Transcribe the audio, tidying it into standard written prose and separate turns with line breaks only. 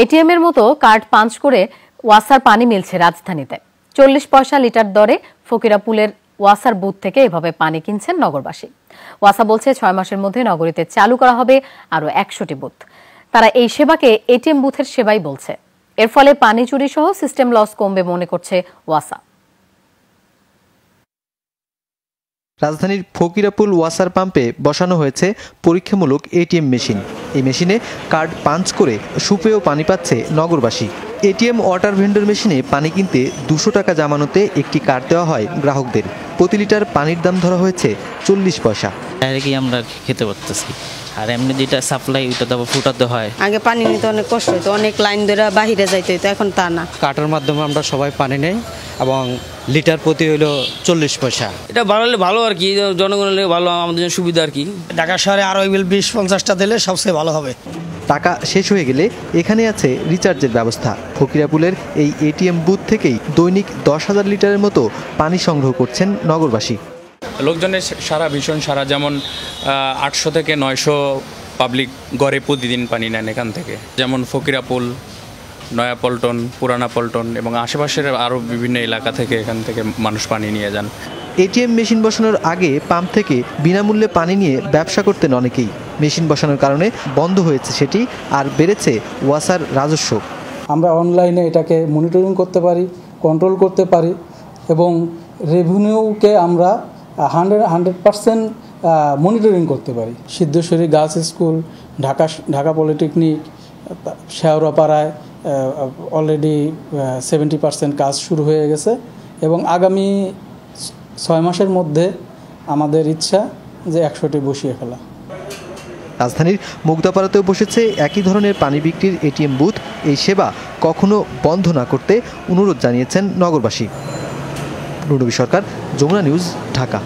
ATM এর মতো card punch করে ওয়াসার পানি মিলছে রাজধানীতে। 40 পয়সা লিটার দরে ফকিরাপুলের ওয়াসার বুথ থেকে এভাবে পানি কিনছেন নগরবাসী। ওয়াসা বলছে 6 মাসের মধ্যে নগরীতে চালু করা হবে আরো 100টি বুথ। তারা এই সেবাকে এটিএম বুথের সেবাই বলছে। এর ফলে পানি চুরি সহ সিস্টেম লস কমবে মনে করছে ওয়াসা।
রাজধানীর ফকিরাপুল ওয়াসার পাম্পে বসানো হয়েছে পরীক্ষামূলক এটিএম মেশিন। এই মেশিনে কার্ড পাঞ্চ করে সুপেয় পানি পাচ্ছে নগরবাসী। এটিএম ওয়াটার ভেন্ডর মেশিনে পানি কিনতে 200 টাকা জামানতে একটি কার্ড দেওয়া হয় গ্রাহকদের। প্রতি লিটার পানির দাম ধরা হয়েছে 40 পয়সা।
আমরা খেতে পারতেছি, আর এমনি যেটা সাপ্লাই ওইটা তো ফুটাতে হয়।
আগে পানি নিতে অনেক কষ্ট হতো, অনেক লাইন ধরে বাহিরে যাইতে হতো, এখন তা না।
কার্ডের মাধ্যমে আমরা সবাই পানি নেই এবং লিটার প্রতি হলো 40 পয়সা।
এটা বাড়ালে ভালো আর কি, জনগণের ভালো, আমাদের জন্য সুবিধা আর কি।
ঢাকা শহরে আরো 20-50টা দিলে সবচেয়ে ভালো হবে।
টাকা শেষ হয়ে গেলে এখানে আছে রিচার্জের ব্যবস্থা। ফকিরাপুলের এই এটিএম বুথ থেকেই দৈনিক 10,000 লিটারের মতো পানি সংগ্রহ করছেন নগরবাসী।
লোকজনের সারা ভীষণ সারা, যেমন 800 থেকে 900 পাবলিক গড়ে প্রতিদিন পানি নেন এখান থেকে। যেমন ফকিরাপুল, নয়াপল্টন, পুরানা পল্টন এবং আশেপাশের আরও বিভিন্ন এলাকা থেকে এখান থেকে মানুষ পানি নিয়ে যান।
এটিএম মেশিন বসানোর আগে পাম্প থেকে বিনামূল্যে পানি নিয়ে ব্যবসা করতেন অনেকেই। মেশিন বসানোর কারণে বন্ধ হয়েছে সেটি, আর বেড়েছে ওয়াসার রাজস্ব।
আমরা অনলাইনে এটাকে মনিটরিং করতে পারি, কন্ট্রোল করতে পারি এবং রেভিনিউকে আমরা 100% মনিটরিং করতে পারি। Siddheshwari girls school, Dhaka polytechnic, শেওড়াপাড়ায় অলরেডি 70% কাজ শুরু হয়ে গেছে এবং আগামী 6 মাসের মধ্যে আমাদের ইচ্ছা যে 100টি বসিয়ে ফেলা।
রাজধানীর মুগদাপাড়াতেও বসেছে একই ধরনের পানি বিক্রির এটিএম বুথ। এই সেবা কখনো বন্ধ না করতে অনুরোধ জানিয়েছেন নগরবাসী। নুরনবী সরকার, যমুনা নিউজ, ঢাকা।